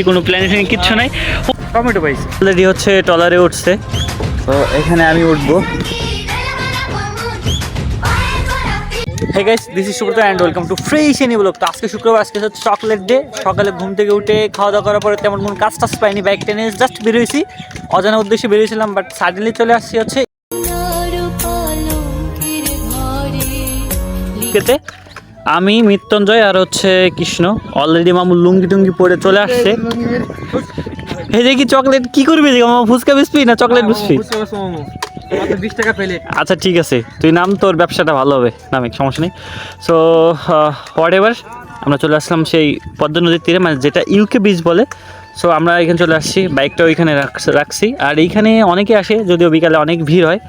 কোনো প্ল্যানিং কিচ্ছু নাই। টমেটো পাইছি অলরেডি, হচ্ছে টলারে উঠছে, তো এখানে আমি উঠবো। Hey guys, this is Subrata and welcome to fresh any blog. তো আজকে শুক্রবার, আজকে হচ্ছে চকলেট ডে। সকালে ঘুম থেকে উঠে খাওয়া দাওয়া করার পরে তেমন কোনো কাজ টাজ পাইনি, বাইক টেনে জাস্ট বেরোয়েছি, অজানা উদ্দেশ্যে বেরিয়েছিলাম, বাট সাডেনলি চলে আসছি হচ্ছে আমি, মৃত্যুঞ্জয় আর হচ্ছে কৃষ্ণ। অলরেডি মামু লুঙ্গি টুঙ্গি পরে চলে আসছে। এই যে কি চকলেট কি করবি মামা, ফুচকা বেচবি না চকলেট বেচবি? 20 টাকা পেলে। আচ্ছা ঠিক আছে, তুই নাম, তোর ব্যবসাটা ভালো হবে, নামে সমস্যা নেই। সো হোয়াট এভার, আমরা চলে আসলাম সেই পদ্মা নদীর তীরে, মানে যেটা ইউকে বিচ বলে। সো আমরা এখানে চলে আসছি, বাইকটা ওইখানে রাখছি। আর এইখানে অনেকে আসে, যদিও বিকালে অনেক ভিড় হয়।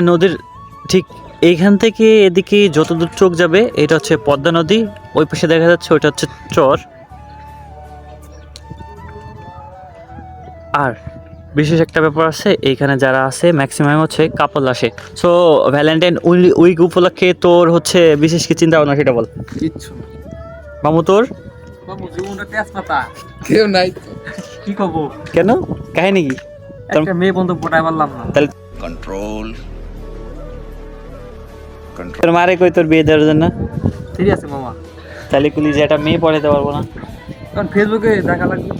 নদীর ঠিক এইখান থেকে এদিকে যতদূর চোখ যাবে এটা হচ্ছে পদ্মা নদী, ওই পাশে দেখা যাচ্ছে ওইটা হচ্ছে চর। আর বিশেষ একটা ব্যাপার আছে, এইখানে যারা আছে ম্যাক্সিমাম হচ্ছে কাপল আসে। সো ভ্যালেন্টাইন উইক উপলক্ষে তোর হচ্ছে বিশেষ কি চিন্তা ভাবনা সেটা বল। কিচ্ছু মামু তোর বাবু জীবনটা তেজপাতা, কেউ নাই। কি করবো? কেন, কাহিনী কি? একটা মেয়ে বন্ধু পটাই পারলাম না। তাহলে কন্ট্রোল তোর মারে কই তোর বিয়ে দেওয়ার জন্য? ঠিক আছে মামা, তাহলে কুলি যে একটা মেয়ে পড়াতে পারবো না? কারণ ফেসবুকে দেখা লাগবে।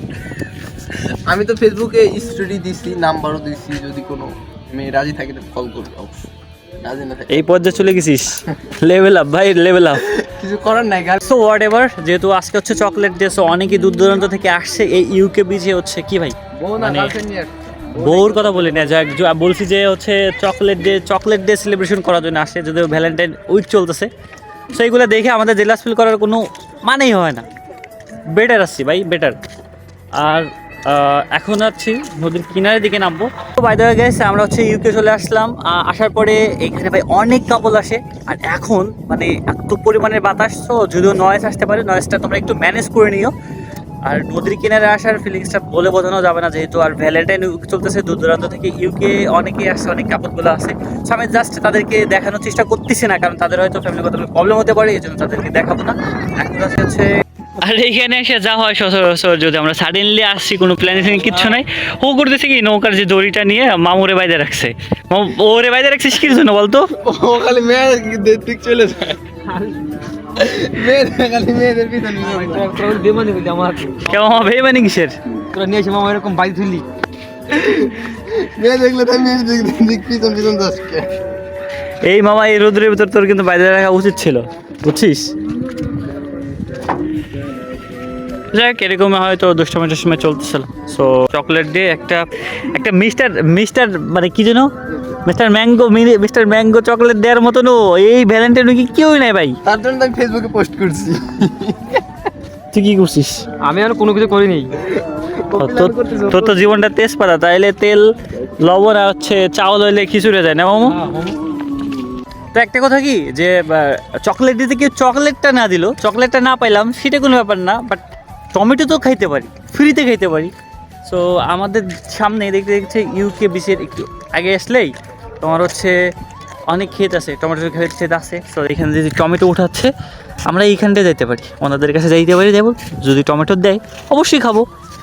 আমি তো ফেসবুকে স্টোরি দিছি, নাম্বারও দিছি, যদি কোনো মেয়ে রাজি থাকে তো কল করবে অবশ্যই। রাজি না থাকে এই পর্যায়ে চলে গেছিস, লেভেল আপ ভাই, লেভেল আপ। কিছু করার নাই গার্ল। সো হোয়াট এভার, যেহেতু আজকে হচ্ছে চকলেট ডে, সো অনেকেই দূর দূরান্ত থেকে আসছে এই ইউকে বিচে। হচ্ছে কি ভাই, বউ না মানে গার্লফ্রেন্ড নিয়ে বউর কথা বলি না, যাক বলছি যে হচ্ছে চকলেট ডে সেলিব্রেশন করার জন্য আসে, যদিও ভ্যালেন্টাইন উইক চলতেছে। সো এইগুলো দেখে আমাদের জেলাস ফিল করার কোনো মানেই হয় না। বেটার আসছি ভাই, বেটার। আর এখন যাচ্ছি নদীর কিনারের দিকে নামবো। তো বাই দ্য ওয়ে গাইস, আমরা হচ্ছে ইউকে চলে আসলাম। আসার পরে এখানে ভাই অনেক কাপল আসে। আর এখন মানে এত পরিমাণের বাতাস, তো যদিও নয়েজ আসতে পারে, নয়েজটা তোমরা একটু ম্যানেজ করে নিও। আর নদীর কিনারে আসার ফিলিংসটা বলে বোঝানো যাবে না, যেহেতু আর ভ্যালেন্টাইন উইক চলতেছে, দূর দূরান্ত থেকে ইউকে অনেকেই আসছে, অনেক কাপড়গুলো আছে। সো আমি জাস্ট তাদেরকে দেখানোর চেষ্টা করতেছি না, কারণ তাদের হয়তো ফ্যামিলিগত প্রবলেম হতে পারে, এই জন্য তাদেরকে দেখাবো না। এখন হচ্ছে আর এইখানে এসে যা হয় সচরাচর, যদি আমরা সাডেনলি আসছি, কোনো প্ল্যানিং কিচ্ছু নাই, ও করতেছে কি নৌকার যে দড়িটা নিয়ে মামুরে বাইরে রাখছে। ওরে বাইরে রাখছিস কি জন্য বলতো? ও খালি মেয়ের দিক চলে যায়, খালি মেয়েদের পিছনে তোরা বেমানি বলি আমার, কেমন মামা বেইমানি কিসের? তোরা নিয়ে এসে মামা এরকম বাইক ধুলি। মেয়ে দেখলে তাই মেয়ের দিক পিছন পিছন যাচ্ছে। এই মামা, এই রোদ্রের ভিতর তোর কিন্তু বাইরে রাখা উচিত ছিল, বুঝছিস? যাক, এরকম হয়তো দুষ্টমিটার সময় চলতেছিল। সো চকলেট ডে একটা একটা মিস্টার মানে কি যেন মিস্টার ম্যাঙ্গো চকলেট দেওয়ার মতন এই ভ্যালেন্টাইন উইকে কেউই নাই ভাই। তার জন্য আমি ফেসবুকে পোস্ট করছি। তুই কি করছিস? আমি আর কোনো কিছু করিনি। তোর তো জীবনটা তেজপাতা, তাইলে তেল লবণ আর হচ্ছে চাউল হইলে খিচুড়ে যায় না মামু? তো একটা কথা কি, যে চকলেট দিতে কেউ চকলেটটা না দিল, চকলেটটা না পাইলাম, সেটা কোনো ব্যাপার না, বাট টমেটো তো খাইতে পারি, ফ্রিতে খাইতে পারি। সো আমাদের সামনে দেখতে দেখতে ইউকে বিচের একটু আগে আসলেই তোমার হচ্ছে অনেক ক্ষেত আছে, টমেটোর ক্ষেত আছে। সো এখানে যদি টমেটো উঠাচ্ছে, আমরা এইখানটায় যাইতে পারি, ওনাদের কাছে যাইতে পারি, যাবো যদি টমেটো দেয় অবশ্যই খাবো,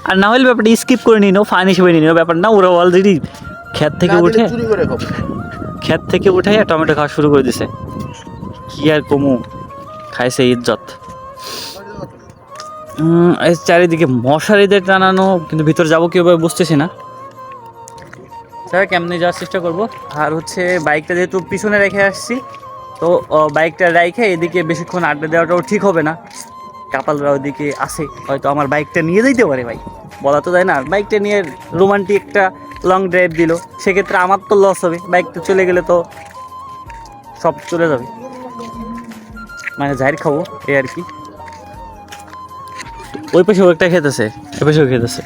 আর না হলে ব্যাপারটা স্কিপ করে নিও, ফান হিসেবে নিয়ে নিও, ব্যাপার না। ওরা অলরেডি ক্ষেত থেকে উঠে চুরি করে খাবো, ক্ষেত থেকে উঠাই আর টমেটো খাওয়া শুরু করে দিছে। কি আর কমু, খাইছে ইজ্জত। চারিদিকে মশারিদের টানানো, কিন্তু ভিতর যাবো কীভাবে বুঝতেছি না। স্যার কেমনি যাওয়ার চেষ্টা করবো। আর হচ্ছে বাইকটা যেহেতু পিছনে রেখে আসছি, তো বাইকটা রেখে এদিকে বেশিক্ষণ আড্ডা দেওয়াটাও ঠিক হবে না। কাপালরা ওইদিকে আসে, হয়তো আমার বাইকটা নিয়ে যেতে পারে ভাই, বলা তো যায় না। আর বাইকটা নিয়ে রোমান্টিক একটা লং ড্রাইভ দিল, সেক্ষেত্রে আমার তো লস হবে, বাইকটা চলে গেলে তো সব চলে যাবে, মানে ঝাড় খাবো এই আর কি। ওই পাশেও একটা খেতেছে, ওই পাশেও খেতেছে।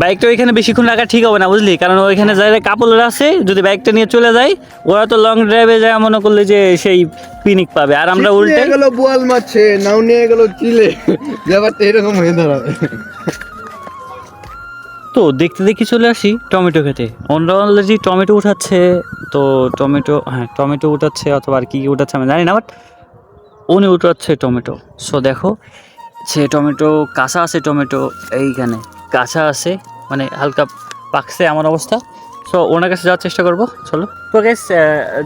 বাইকটা ওইখানে বেশিক্ষণ রাখা ঠিক হবে না, বুঝলি, কারণ ওইখানে যারা কাপড়রা আছে, যদি বাইকটা নিয়ে চলে যায়, ওরা তো লং ড্রাইভে যায় মনে করলে যে সেই পিকনিক পাবে, আর আমরা উল্টে গেল বোয়াল মারছে, নাও নিয়ে গেল চিলে, ব্যাপারটা এরকম হয়ে দাঁড়াবে। তো দেখতে দেখি চলে আসি টমেটো খেতে। ওনরা অলরেডি টমেটো উঠাচ্ছে, তো টমেটো উঠাচ্ছে, অথবা আর কি উঠাচ্ছে আমি জানি না, বাট উনি উঠাচ্ছে টমেটো। সো দেখো সে টমেটো কাঁচা আছে, টমেটো এইখানে কাঁচা আছে, মানে হালকা পাকছে এমন অবস্থা। সো ওনার কাছে যাওয়ার চেষ্টা করবো, চলো। তো গাইস,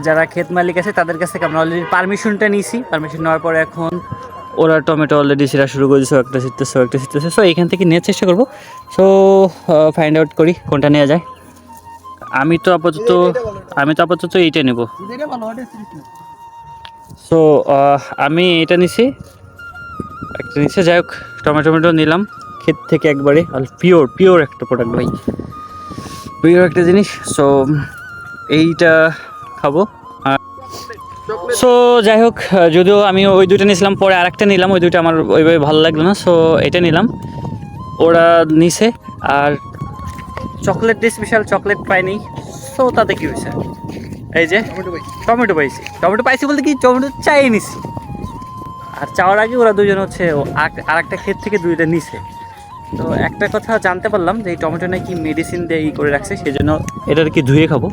যারা ক্ষেত মালিক আছে তাদের কাছ থেকে আমরা অলরেডি পারমিশনটা নিয়েছি। পারমিশন নেওয়ার পরে এখন ওরা টমেটো অলরেডি সেরা শুরু করে দিচ্ছে, একটা ছিটতেছে। সো এইখান থেকে নেওয়ার চেষ্টা করবো। সো ফাইন্ড আউট করি কোনটা নেওয়া যায়। আমি তো আপাতত এইটা নেব। সো আমি এটা নিছি, একটা নিচে। যাই হোক, টমেটো নিলাম ক্ষেত থেকে একবারে, আর পিওর একটা প্রোডাক্ট ভাই, পিওর একটা জিনিস। সো এইটা খাবো। সো যাই হোক, যদিও আমি ওই দুইটা নিয়েছিলাম, পরে আরেকটা নিলাম, ওই দুইটা আমার ওইভাবে ভালো লাগলো না। সো এটা নিলাম, ওরা নিছে। আর চকলেট দিয়ে স্পেশাল চকলেট পাইনি। সো তাতে কী হয়েছে, এই যে টমেটো পাইছি বলতে কি, টমেটো চাই নিছি। আর চাওয়ার আগে ওরা দুজন হচ্ছে আর একটা ক্ষেত থেকে দুইটা নিছে। তো একটা কথা জানতে পারলাম যে এই টমেটো নাকি মেডিসিন দিয়ে করে রাখছে, সেই জন্য এটা আর কি ধুয়ে খাবো,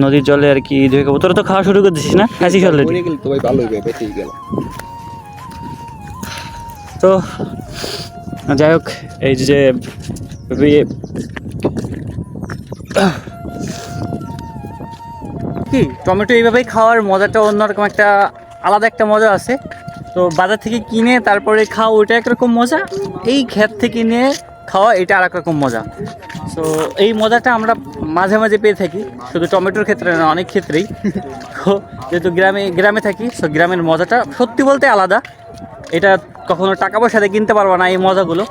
নদীর জলে আর কি ধুয়ে খাবো। তোরা তো খাওয়া শুরু করে দিছিস না? খাসি অলরেডি তো ভাই ভালো হইবে, বেঁচেই গেল। তো যাই হোক, এই যে কি টমেটো এইভাবেই খাওয়ার মজাটা অন্যরকম, একটা আলাদা একটা মজা আছে। তো বাজার থেকে কিনে তারপরে খাওয়া ওইটা একরকম মজা, এই ক্ষেত থেকে নিয়ে খাওয়া এটা আর একরকম মজা। সো এই মজাটা আমরা মাঝে মাঝে পেয়ে থাকি, শুধু টমেটোর ক্ষেত্রে না, অনেক ক্ষেত্রেই। তো যেহেতু গ্রামে থাকি, সো গ্রামের মজাটা সত্যি বলতে আলাদা। এটা কখনো টাকা পয়সাতে কিনতে পারবো না এই মজাগুলো।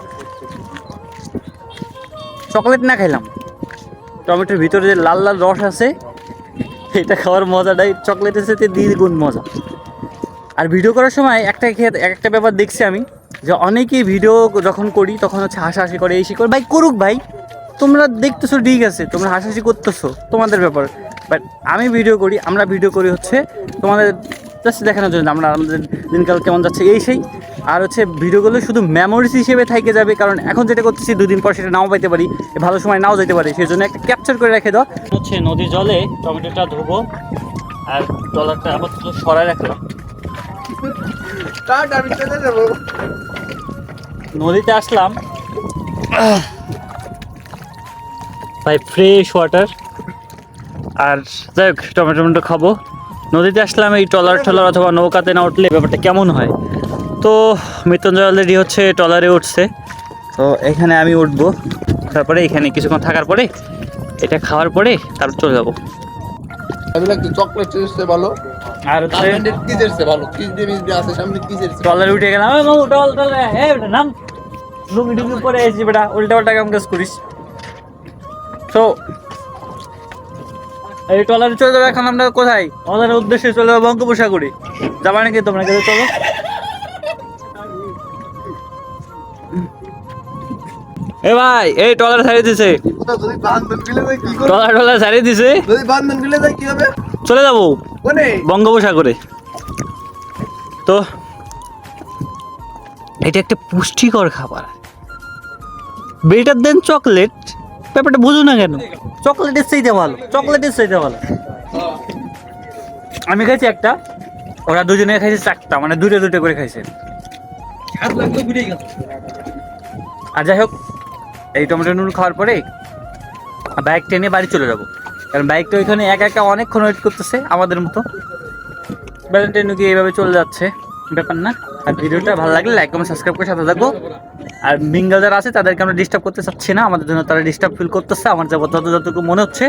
চকলেট না খাইলাম, টমেটোর ভিতরে যে লাল লাল রস আছে, এটা খাওয়ার মজাটাই চকলেটের সাথে দ্বিগুণ মজা। আর ভিডিও করার সময় একটা ব্যাপার দেখছি আমি, যে অনেকেই ভিডিও যখন করি তখন হচ্ছে হাসাহাসি করে, এই করে। ভাই করুক ভাই, তোমরা দেখতেছো ঠিক আছে, তোমরা হাসাহাসি করতেছো তোমাদের ব্যাপার। বাট আমরা ভিডিও করি হচ্ছে তোমাদের জাস্ট দেখানোর জন্য, আমাদের দিনকাল কেমন যাচ্ছে এই সেই। আর হচ্ছে ভিডিওগুলো শুধু মেমোরিজ হিসেবে থেকে যাবে, কারণ এখন যেটা করতেছি 2 দিন পর সেটা নাও পাইতে পারি, ভালো সময় নাও যেতে পারি, সেই জন্য একটা ক্যাপচার করে রেখে দাও। হচ্ছে নদীর জলে টমেটোটা ধোবো, আর ডলারটা আপাতত সরাই রাখলাম। নদীতে আসলাম ভাই, ফ্রেশ ওয়াটার। আর যাই হোক, টমেটো খাবো। নদীতে আসলাম, এই ট্রলার অথবা নৌকাতে না উঠলে ব্যাপারটা কেমন হয়। তো মৃত্যুঞ্জয় অলরেডি হচ্ছে ট্রলারে উঠছে। তো এখানে আমি উঠবো, তারপরে এখানে কিছুক্ষণ থাকার পরে এটা খাওয়ার পরে তারপর চলে যাবো। আমি লাগতো চকলেট চেয়ে ভালো, আর হচ্ছে কিজের চেয়ে ভালো, কিজ দিয়ে আছে সামনে, কিজের ট্রলারে উঠে গেলাম। নাম লুঙ্গি টুঙ্গি পরে এসেছি বেটা, উল্টা পাল্টা কাম কাজ করিস। তো এই ট্রলারে চলে যাবো এখন আমরা কোথায়, আমাদের উদ্দেশ্যে চলে যাবো বঙ্গোপসাগরে। যাবা নাকি তোমরা? গেলে চলো। এ ভাই, এই ট্রলার ছাড়িয়ে দিছে, ট্রলার ছাড়িয়ে দিছে, চলে যাবো বঙ্গোপসাগরে। তো এটা একটা পুষ্টিকর খাবার, বেটার দেন চকলেট। ব্যাপারটা বুঝো না কেন, চকলেটের চাইতে ভালো। আমি খাইছি একটা, ওরা দুজনে খাইছে 4টা, মানে দুটো করে খাইছে। আর যাই হোক, এই টমেটো নুন খাওয়ার পরে বাইক টেনে বাড়ি চলে যাবো, কারণ বাইকটা ওইখানে একা অনেকক্ষণ ওয়েট করতেছে আমাদের মতো। ভ্যালেন্টাইন গিয়ে এইভাবে চলে যাচ্ছে, ব্যাপার না। আর ভিডিওটা ভালো লাগলে লাইক কমেন্ট সাবস্ক্রাইব করে সাথে থাকবো। আর মিঙ্গল যারা আছে তাদেরকে আমরা ডিস্টার্ব করতে চাচ্ছি না, আমাদের জন্য তারা ডিস্টার্ব ফিল করতেছে, আমার যতটুকু মনে হচ্ছে।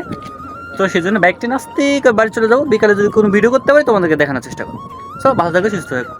তো সেই জন্য বাইকটা আস্তে করে বাড়ি চলে যাবো। বিকালে যদি কোনো ভিডিও করতে পারি তোমাদেরকে দেখানোর চেষ্টা করবো। সব ভালো থাকবে, সুস্থ থাকবে।